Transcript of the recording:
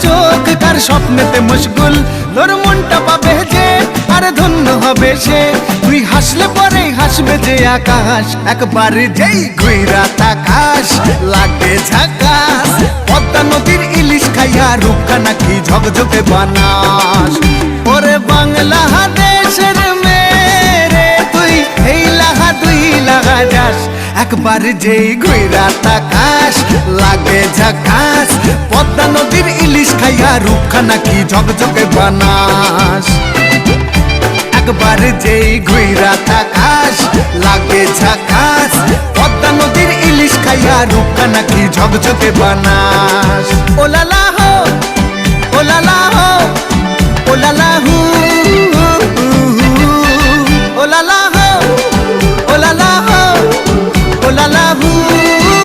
চোখ কার স্বপ্নেতে মশগুল, তোর মনটা পাবে যে আরে ধন্য হবে সে। তুই হাসলে পরে হাসবে যে আকাশ, একবার যেই ঘুইরা তাকাস লাগে ঝাকাস। পদ্মা নদীর ইলিশ খাইয়া রূপকা নাকি ঝকঝকে বানাস। ওরে বাংলাদেশের মেরে তুই এই লাগা দুই লাগা যাস, একবার যেই ঘুইরা তাকাস লাগে ঝাকাস। পদ্মা নদীর ইলিশ খাইয়া রূপকা নাকি ঝকঝকে বানাস। একবার যেই ঘুইরা তাকাস লাগে ঝাকাস। পদ্মা নদীর ইলিশ খাইয়া রূপকা নাকি ঝকঝকে বানাস। ওলালা হো, ওলালা হো, ওলালা হু।